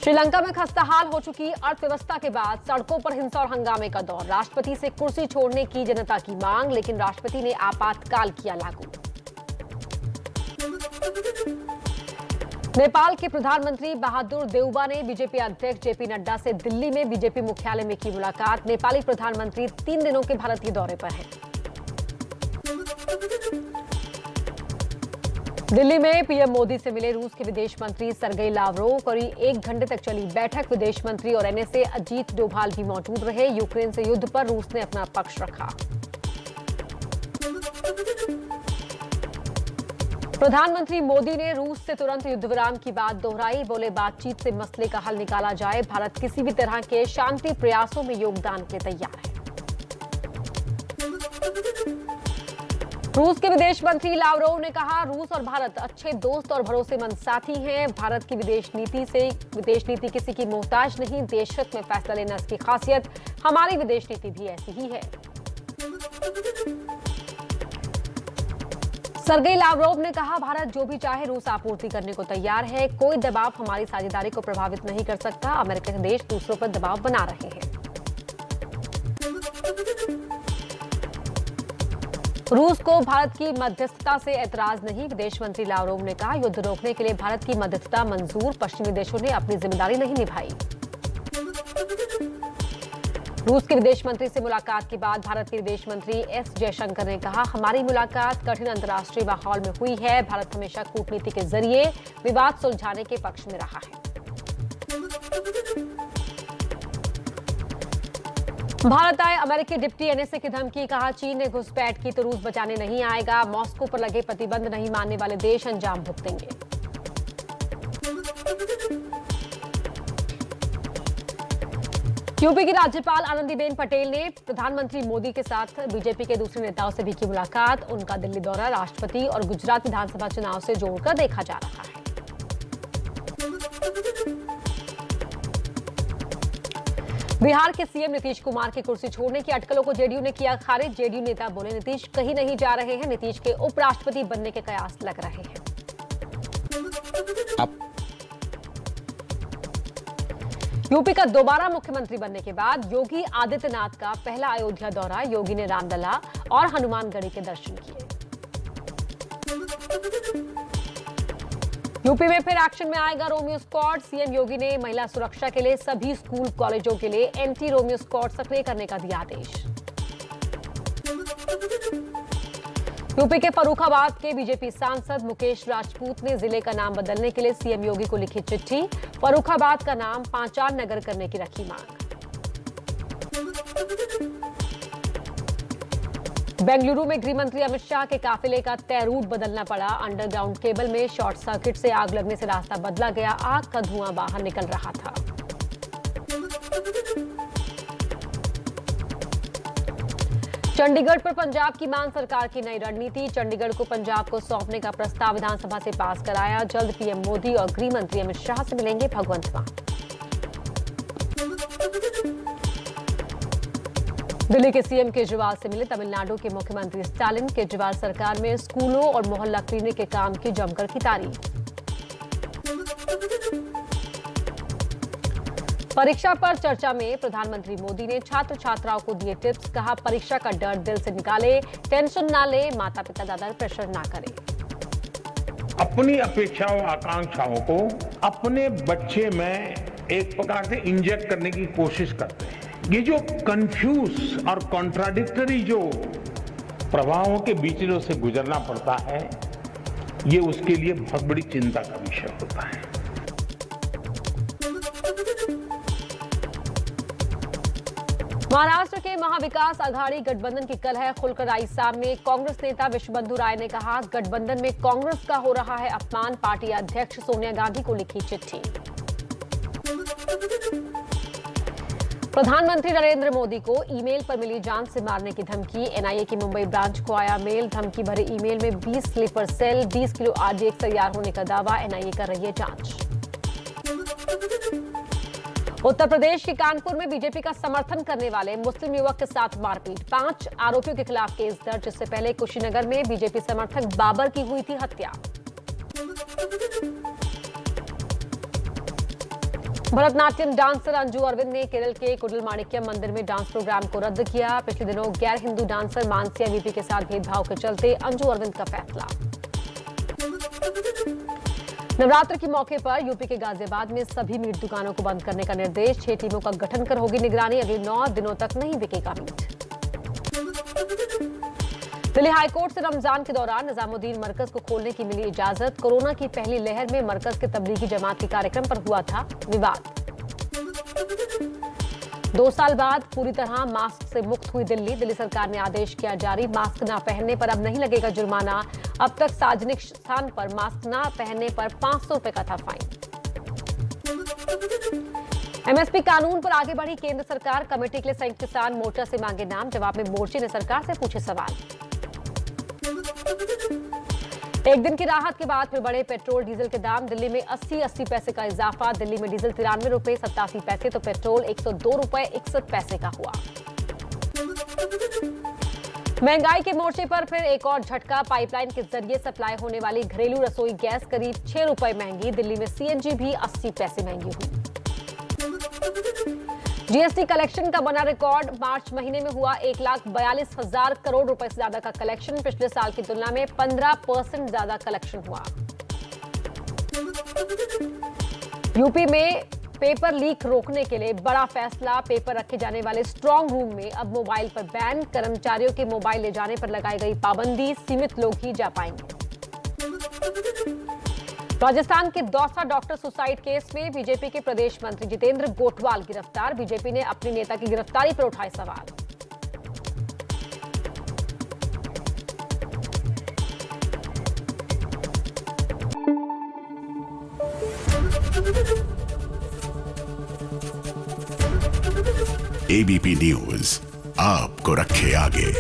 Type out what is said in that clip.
श्रीलंका में खस्ताहाल हो चुकी अर्थव्यवस्था के बाद सड़कों पर हिंसा और हंगामे का दौर। राष्ट्रपति से कुर्सी छोड़ने की जनता की मांग, लेकिन राष्ट्रपति ने आपातकाल किया लागू। नेपाल के प्रधानमंत्री बहादुर देउबा ने बीजेपी अध्यक्ष जेपी नड्डा से दिल्ली में बीजेपी मुख्यालय में की मुलाकात। नेपाली प्रधानमंत्री 3 दिनों के भारतीय दौरे पर हैं। दिल्ली में पीएम मोदी से मिले रूस के विदेश मंत्री सर्गेई लावरोव। करीब 1 घंटे तक चली बैठक। विदेश मंत्री और एनएसए अजीत डोभाल भी मौजूद रहे। यूक्रेन से युद्ध पर रूस ने अपना पक्ष रखा। प्रधानमंत्री मोदी ने रूस से तुरंत युद्ध विराम की बात दोहराई। बोले, बातचीत से मसले का हल निकाला जाए। भारत किसी भी तरह के शांति प्रयासों में योगदान के लिए तैयार है। रूस के विदेश मंत्री लावरोव ने कहा, रूस और भारत अच्छे दोस्त और भरोसेमंद साथी हैं। भारत की विदेश नीति किसी की मोहताज नहीं, देश हित में फैसला लेना इसकी खासियत। हमारी विदेश नीति भी ऐसी ही है। सर्गेई लावरोव ने कहा, भारत जो भी चाहे रूस आपूर्ति करने को तैयार है। कोई दबाव हमारी साझेदारी को प्रभावित नहीं कर सकता। अमेरिकी देश दूसरों पर दबाव बना रहे हैं। रूस को भारत की मध्यस्थता से ऐतराज नहीं। विदेश मंत्री लावरोव ने कहा, युद्ध रोकने के लिए भारत की मध्यस्थता मंजूर। पश्चिमी देशों ने अपनी जिम्मेदारी नहीं निभाई। रूस के विदेश मंत्री से मुलाकात के बाद भारत के विदेश मंत्री एस जयशंकर ने कहा, हमारी मुलाकात कठिन अंतर्राष्ट्रीय माहौल में हुई है। भारत हमेशा कूटनीति के जरिए विवाद सुलझाने के पक्ष में रहा है। भारत आए अमेरिकी डिप्टी एनएसए की धमकी। कहा, चीन ने घुसपैठ की तो रूस बचाने नहीं आएगा। मॉस्को पर लगे प्रतिबंध नहीं मानने वाले देश अंजाम भुगतेंगे। यूपी की राज्यपाल आनंदीबेन पटेल ने प्रधानमंत्री मोदी के साथ बीजेपी के दूसरे नेताओं से भी की मुलाकात। उनका दिल्ली दौरा राष्ट्रपति और गुजरात विधानसभा चुनाव से जोड़कर देखा जा रहा है। बिहार के सीएम नीतीश कुमार की कुर्सी छोड़ने की अटकलों को जेडीयू ने किया खारिज। जेडीयू नेता बोले, नीतीश कहीं नहीं जा रहे हैं। नीतीश के उपराष्ट्रपति बनने के कयास लग रहे हैं। यूपी का दोबारा मुख्यमंत्री बनने के बाद योगी आदित्यनाथ का पहला अयोध्या दौरा। योगी ने रामलला और हनुमानगढ़ी के दर्शन किए। यूपी में फिर एक्शन में आएगा रोमियो स्क्वाड। सीएम योगी ने महिला सुरक्षा के लिए सभी स्कूल कॉलेजों के लिए एंटी रोमियो स्क्वाड सक्रिय करने का दिया आदेश। यूपी के फर्रुखाबाद के बीजेपी सांसद मुकेश राजपूत ने जिले का नाम बदलने के लिए सीएम योगी को लिखी चिट्ठी। फर्रुखाबाद का नाम पांचाल नगर करने की रखी मांग। बेंगलुरु में गृह मंत्री अमित शाह के काफिले का तय रूट बदलना पड़ा। अंडरग्राउंड केबल में शॉर्ट सर्किट से आग लगने से रास्ता बदला गया। आग का धुआं बाहर निकल रहा था। चंडीगढ़ पर पंजाब की मान सरकार की नई रणनीति। चंडीगढ़ को पंजाब को सौंपने का प्रस्ताव विधानसभा से पास कराया। जल्द पीएम मोदी और गृह मंत्री अमित शाह से मिलेंगे भगवंत मान। दिल्ली के सीएम केजरीवाल से मिले तमिलनाडु के मुख्यमंत्री स्टालिन। केजरीवाल सरकार में स्कूलों और मोहल्ला क्लिनिक के काम की जमकर की तारीफ। परीक्षा पर चर्चा में प्रधानमंत्री मोदी ने छात्र छात्राओं को दिए टिप्स। कहा, परीक्षा का डर दिल से निकाले, टेंशन ना ले, माता पिता ज्यादा प्रेशर ना करें। अपनी अपेक्षाओं आकांक्षाओं को अपने बच्चे में एक प्रकार से इंजेक्ट करने की कोशिश करते हैं। ये जो कंफ्यूज और कॉन्ट्राडिक्टरी जो प्रभावों के बीच में उसे गुजरना पड़ता है, ये उसके लिए बहुत बड़ी चिंता का विषय होता है। महाराष्ट्र के महाविकास आघाड़ी गठबंधन की कल है खुलकर आई सामने। कांग्रेस नेता विश्वबंधु राय ने कहा, गठबंधन में कांग्रेस का हो रहा है अपमान। पार्टी अध्यक्ष सोनिया गांधी को लिखी चिट्ठी। प्रधानमंत्री नरेंद्र मोदी को ईमेल पर मिली जान से मारने की धमकी। एनआईए की मुंबई ब्रांच को आया मेल। धमकी भरे ईमेल में 20 स्लीपर सेल, 20 किलो आरडीएक्स तैयार होने का दावा। एनआईए कर रही है जांच। उत्तर प्रदेश के कानपुर में बीजेपी का समर्थन करने वाले मुस्लिम युवक के साथ मारपीट। 5 आरोपियों के खिलाफ केस दर्ज। इससे पहले कुशीनगर में बीजेपी समर्थक बाबर की हुई थी हत्या। भरतनाट्यम डांसर अंजू अरविंद ने केरल के कुडलमाणिक्यम मंदिर में डांस प्रोग्राम को रद्द किया। पिछले दिनों गैर हिंदू डांसर मानसिया वीपी के साथ भेदभाव के चलते अंजू अरविंद का फैसला। नवरात्र के मौके पर यूपी के गाजियाबाद में सभी मीट दुकानों को बंद करने का निर्देश। 6 टीमों का गठन कर होगी निगरानी। अगले 9 दिनों तक नहीं बिकेगा मीट। दिल्ली हाईकोर्ट से रमजान के दौरान निजामुद्दीन मरकज को खोलने की मिली इजाजत। कोरोना की पहली लहर में मरकज के तबलीगी जमात के कार्यक्रम पर हुआ था विवाद। 2 साल बाद पूरी तरह मास्क से मुक्त हुई दिल्ली। दिल्ली सरकार ने आदेश किया जारी, मास्क न पहनने पर अब नहीं लगेगा जुर्माना। अब तक सार्वजनिक स्थान पर मास्क न पहनने पर 500 रुपए का था फाइन। एमएसपी कानून पर आगे बढ़ी केंद्र सरकार। कमेटी के लिए संयुक्त किसान मोर्चा से मांगे नाम। जवाब में मोर्चे ने सरकार से पूछे सवाल। एक दिन की राहत के बाद फिर बढ़े पेट्रोल डीजल के दाम। दिल्ली में 80 पैसे का इजाफा। दिल्ली में डीजल 93 रुपए 87 पैसे तो पेट्रोल 102 रुपए 61 पैसे का हुआ। महंगाई के मोर्चे पर फिर एक और झटका। पाइपलाइन के जरिए सप्लाई होने वाली घरेलू रसोई गैस करीब 6 रुपए महंगी। दिल्ली में सीएनजी भी 80 पैसे महंगी हुई। जीएसटी कलेक्शन का बना रिकॉर्ड। मार्च महीने में हुआ 1,42,000 करोड़ रुपए से ज्यादा का कलेक्शन। पिछले साल की तुलना में 15% ज्यादा कलेक्शन हुआ। यूपी में पेपर लीक रोकने के लिए बड़ा फैसला। पेपर रखे जाने वाले स्ट्रांग रूम में अब मोबाइल पर बैन। कर्मचारियों के मोबाइल ले जाने पर लगाई गई पाबंदी। सीमित लोग ही जा पाएंगे। राजस्थान के दौसा डॉक्टर सुसाइड केस में बीजेपी के प्रदेश मंत्री जितेंद्र गोटवाल गिरफ्तार। बीजेपी ने अपने नेता की गिरफ्तारी पर उठाए सवाल। एबीपी न्यूज आपको रखे आगे।